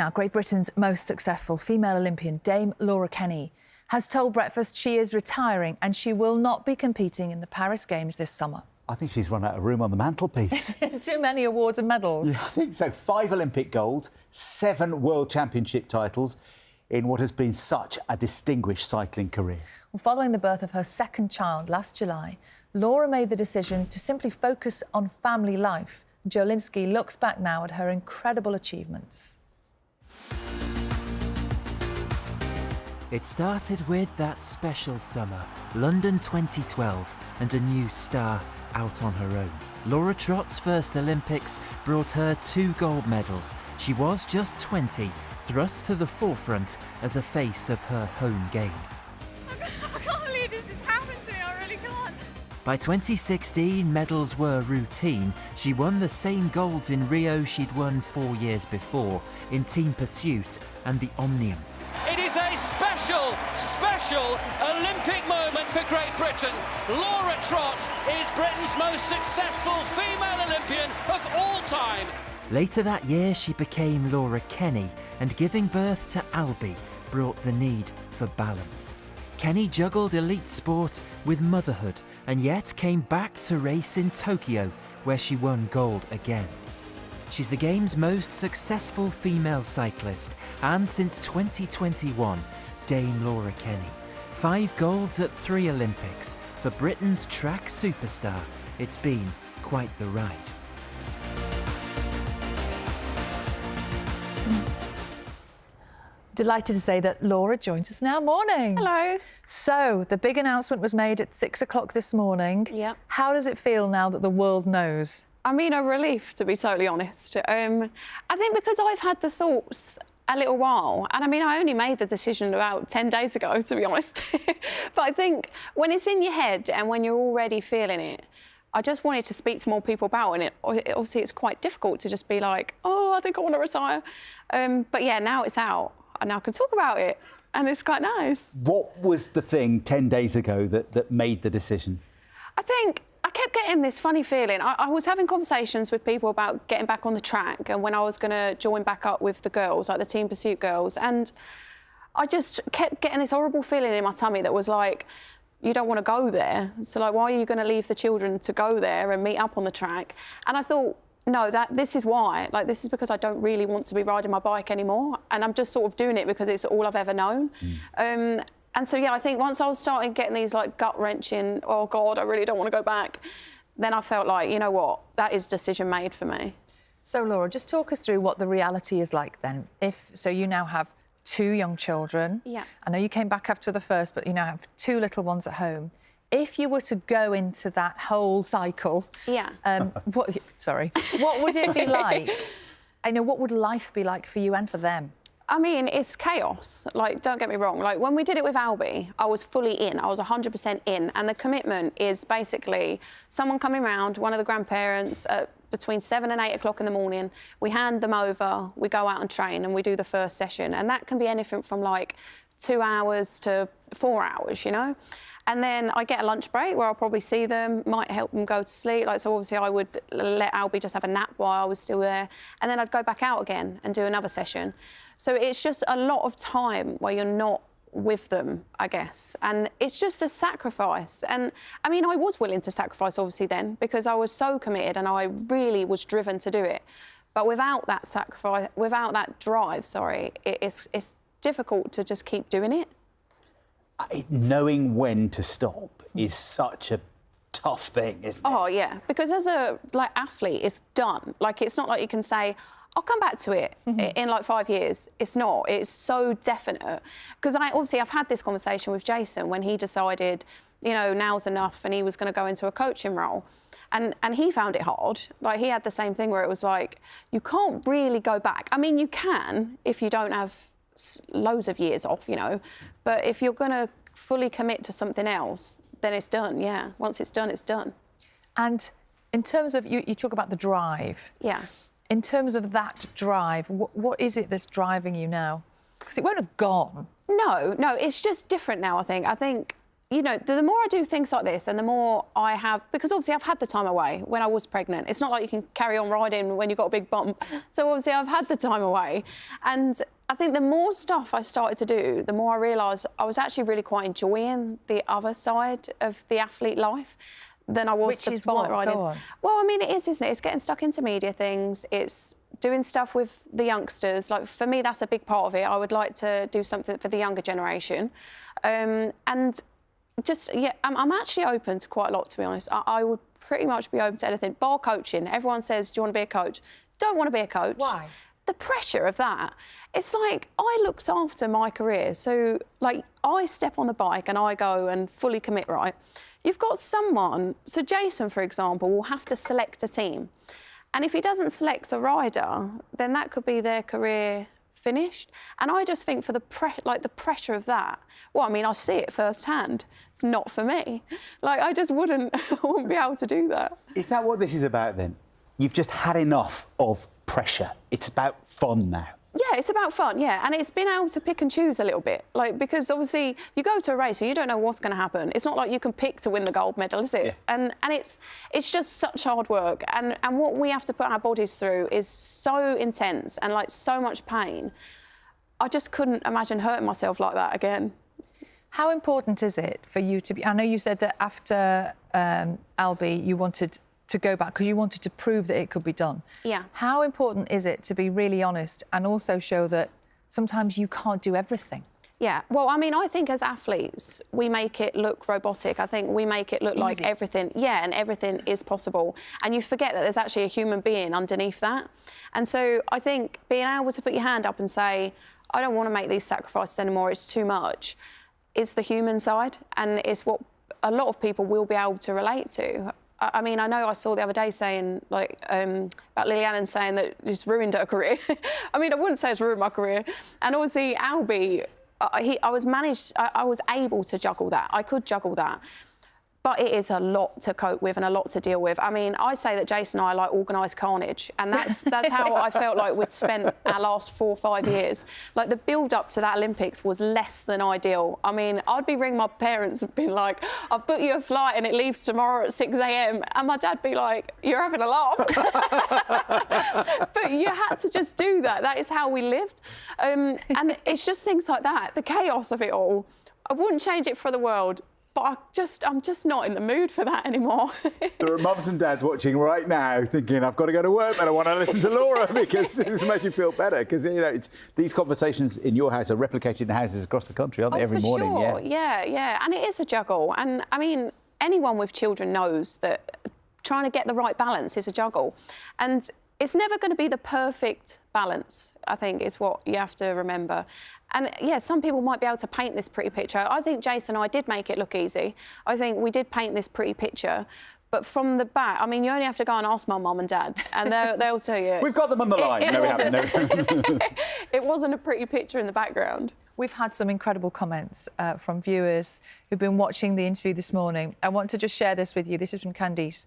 Now, Great Britain's most successful female Olympian, Dame Laura Kenny, has told Breakfast she is retiring and she will not be competing in the Paris Games this summer. I think she's run out of room on the mantelpiece. Too many awards and medals. Yeah, I think so. 5 Olympic golds, 7 World Championship titles in what has been such a distinguished cycling career. Well, following the birth of her second child last July, Laura made the decision to simply focus on family life. Jo Linsky looks back now at her incredible achievements. It started with that special summer, London 2012, and a new star out on her own. Laura Trott's first Olympics brought her 2 gold medals. She was just 20, thrust to the forefront as a face of her home games. I can't believe this has happened to me, I really can't. By 2016, medals were routine. She won the same golds in Rio she'd won 4 years before, in team pursuit and the Omnium. It is a special Olympic moment for Great Britain. Laura Trott is Britain's most successful female Olympian of all time. Later that year, she became Laura Kenny, and giving birth to Albie brought the need for balance. Kenny juggled elite sport with motherhood, and yet came back to race in Tokyo, where she won gold again. She's the game's most successful female cyclist, and since 2021, Dame Laura Kenny. 5 golds at 3 Olympics. For Britain's track superstar, it's been quite the ride. Delighted to say that Laura joins us now. Morning. Hello. So, the big announcement was made at 6 o'clock this morning. Yep. How does it feel now that the world knows? I mean, a relief, to be totally honest. I think because I've had the thoughts a little while, and I mean, I only made the decision about 10 days ago, to be honest. But I think when it's in your head and when you're already feeling it, I just wanted to speak to more people about it. Obviously, it's quite difficult to just be like, oh, I think I want to retire. But yeah, now it's out, and now I can talk about it, and it's quite nice. What was the thing 10 days ago that made the decision? I think I kept getting this funny feeling. I was having conversations with people about getting back on the track and when I was going to join back up with the girls, like the team pursuit girls. And I just kept getting this horrible feeling in my tummy that was like, you don't want to go there. So, like, why are you going to leave the children to go there and meet up on the track? And I thought, no, this is why. Like, this is because I don't really want to be riding my bike anymore. And I'm just sort of doing it because it's all I've ever known. And so, yeah, I think once I was starting getting these, like, gut-wrenching, oh, God, I really don't want to go back, then I felt like, you know what, that is decision made for me. So, Laura, just talk us through what the reality is like then. So you now have 2 young children. Yeah. I know you came back after the first, but you now have 2 little ones at home. If you were to go into that whole cycle... Yeah. What would it be like? I know, what would life be like for you and for them? I mean, it's chaos. Like, don't get me wrong. Like, when we did it with Albie, I was fully in. I was 100% in. And the commitment is basically someone coming round, one of the grandparents, between 7 and 8 o'clock in the morning. We hand them over, we go out and train, and we do the first session. And that can be anything from, like, 2 hours to 4 hours, you know? And then I get a lunch break where I'll probably see them, might help them go to sleep. Like, so obviously I would let Albie just have a nap while I was still there. And then I'd go back out again and do another session. So it's just a lot of time where you're not with them, I guess. And it's just a sacrifice. And I mean, I was willing to sacrifice obviously then because I was so committed and I really was driven to do it. But without that sacrifice, without that drive, it's difficult to just keep doing it. Knowing when to stop is such a tough thing, isn't it? Oh, yeah, because as a athlete, it's done. Like, it's not like you can say, I'll come back to it in like 5 years. It's not. It's so definite. Because I've had this conversation with Jason when he decided, you know, now's enough and he was going to go into a coaching role. And he found it hard. Like, he had the same thing where it was like, you can't really go back. I mean, you can if you don't have loads of years off, you know, but if you're going to fully commit to something else, then it's done, yeah. Once it's done, it's done. And in terms of, you talk about the drive. Yeah. In terms of that drive, what is it that's driving you now? Because it won't have gone. No, it's just different now, I think. I think you know, the more I do things like this and the more I have, because obviously I've had the time away when I was pregnant. It's not like you can carry on riding when you've got a big bump. So obviously I've had the time away. And I think the more stuff I started to do, the more I realised I was actually really quite enjoying the other side of the athlete life than I was the bike riding. Go on. Well, I mean, it is, isn't it? It's getting stuck into media things. It's doing stuff with the youngsters. Like, for me, that's a big part of it. I would like to do something for the younger generation. And just, yeah, I'm actually open to quite a lot, to be honest. I would pretty much be open to anything, bar coaching. Everyone says, do you want to be a coach? Don't want to be a coach. Why? The pressure of that. It's like, I looked after my career. So, like, I step on the bike and I go and fully commit, right? You've got someone, so Jason, for example, will have to select a team. And if he doesn't select a rider, then that could be their career finished. And I just think for the pressure of that, well, I mean, I see it firsthand. It's not for me. Like, I just wouldn't be able to do that. Is that what this is about then? You've just had enough of pressure. It's about fun now. Yeah, it's about fun, yeah. And it's been able to pick and choose a little bit. Like, because obviously you go to a race and you don't know what's going to happen. It's not like you can pick to win the gold medal, is it? Yeah. And it's just such hard work. And what we have to put our bodies through is so intense and, like, so much pain. I just couldn't imagine hurting myself like that again. How important is it for you to be... I know you said that after Albie, you wanted to go back because you wanted to prove that it could be done. Yeah. How important is it to be really honest and also show that sometimes you can't do everything? Yeah, well, I mean, I think as athletes, we make it look robotic. I think we make it look like everything, yeah, and everything is possible. And you forget that there's actually a human being underneath that. And so I think being able to put your hand up and say, I don't want to make these sacrifices anymore, it's too much, is the human side. And it's what a lot of people will be able to relate to. I mean, I know I saw the other day saying, like, about Lily Allen saying that it's ruined her career. I mean, I wouldn't say it's ruined my career. And obviously, Albie, I was able to juggle that. I could juggle that. But it is a lot to cope with and a lot to deal with. I mean, I say that Jason and I are like organised carnage, and that's how I felt like we'd spent our last 4 or 5 years. Like, the build-up to that Olympics was less than ideal. I mean, I'd be ringing my parents and being like, I've booked you a flight and it leaves tomorrow at 6 a.m. And my dad'd be like, you're having a laugh. But you had to just do that. That is how we lived. And it's just things like that, the chaos of it all. I wouldn't change it for the world. But I'm just not in the mood for that anymore. There are mums and dads watching right now thinking, I've got to go to work, but I want to listen to Laura because this is making you feel better. Because, you know, these conversations in your house are replicated in houses across the country, aren't they, every morning? Sure. Yeah. And it is a juggle. And, I mean, anyone with children knows that trying to get the right balance is a juggle. And it's never going to be the perfect balance, I think, is what you have to remember. And, yeah, some people might be able to paint this pretty picture. I think Jason and I did make it look easy. I think we did paint this pretty picture. But from the back, I mean, you only have to go and ask my mum and dad, and they'll tell you. We've got them on the line. No, we haven't. No. It wasn't a pretty picture in the background. We've had some incredible comments from viewers who've been watching the interview this morning. I want to just share this with you. This is from Candice.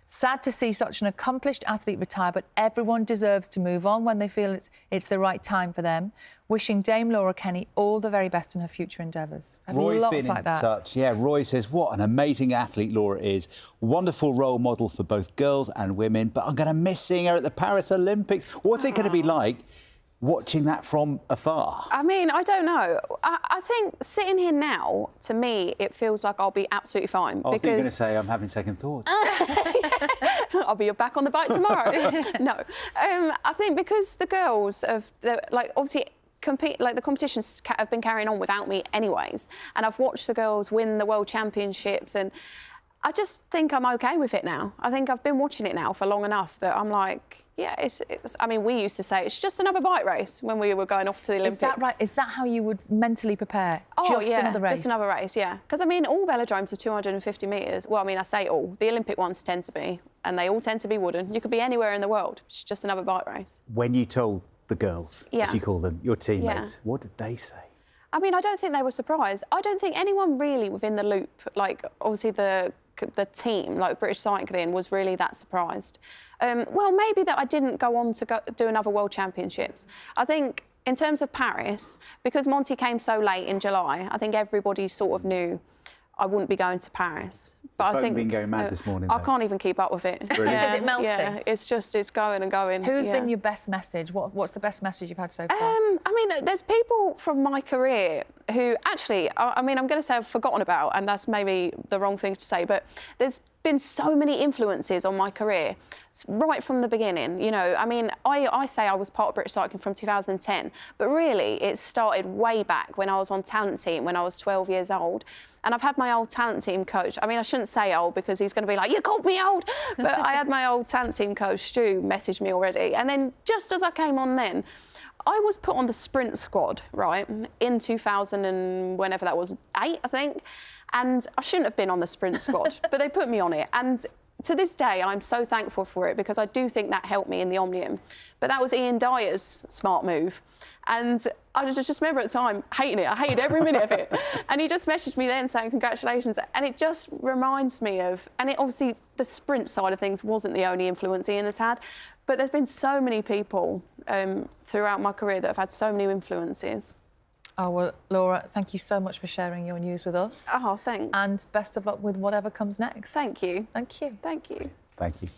Sad to see such an accomplished athlete retire, but everyone deserves to move on when they feel it's the right time for them. Wishing Dame Laura Kenny all the very best in her future endeavours. Roy's lots been like in that. touch. Yeah, Roy says, what an amazing athlete Laura is. Wonderful role model for both girls and women, but I'm going to miss seeing her at the Paris Olympics. What's it going to be like watching that from afar? I mean, I don't know. I think sitting here now, to me, it feels like I'll be absolutely fine. I think you're going to say I'm having second thoughts. I'll be back on the bike tomorrow. No. I think because the girls obviously the competitions have been carrying on without me anyways, and I've watched the girls win the World Championships, and I just think I'm OK with it now. I think I've been watching it now for long enough that I'm like, yeah, it's I mean, we used to say it's just another bike race when we were going off to the Olympics. Is that right? Is that how you would mentally prepare? Oh, just yeah, another race? Just another race, yeah. Because, I mean, all velodromes are 250 metres. Well, I mean, I say all. The Olympic ones tend to be, and they all tend to be wooden. You could be anywhere in the world. It's just another bike race. When you told the girls, as you call them, your teammates, what did they say? I mean, I don't think they were surprised. I don't think anyone really within the loop, like, obviously the team, like British Cycling, was really that surprised. Well, maybe that I didn't go on to do another World Championships. I think in terms of Paris, because Monty came so late in July, I think everybody sort of knew I wouldn't be going to Paris. But I phone think been going mad this morning, I though? can't even keep up with it. Is it melting? Yeah, it's going and going. Who's yeah. been your best message? What's the best message you've had so far? I mean, there's people from my career who actually, I mean, I'm going to say I've forgotten about, and that's maybe the wrong thing to say, but there's been so many influences on my career right from the beginning. You know, I mean, I say I was part of British Cycling from 2010, but really it started way back when I was on talent team when I was 12 years old. And I've had my old talent team coach. I mean, I shouldn't say old because he's going to be like, you called me old. But I had my old talent team coach, Stu, message me already. And then just as I came on then, I was put on the sprint squad, right, in 2000 and whenever that was, 8, I think. And I shouldn't have been on the sprint squad, but they put me on it. And to this day, I'm so thankful for it because I do think that helped me in the Omnium. But that was Ian Dyer's smart move. And I just remember at the time hating it. I hated every minute of it. And he just messaged me then saying, congratulations. And it just reminds me of, and it obviously the sprint side of things wasn't the only influence Ian has had, but there's been so many people throughout my career that have had so many influences. Oh, well, Laura, thank you so much for sharing your news with us. Oh, thanks. And best of luck with whatever comes next. Thank you. Thank you. Thank you. Thank you.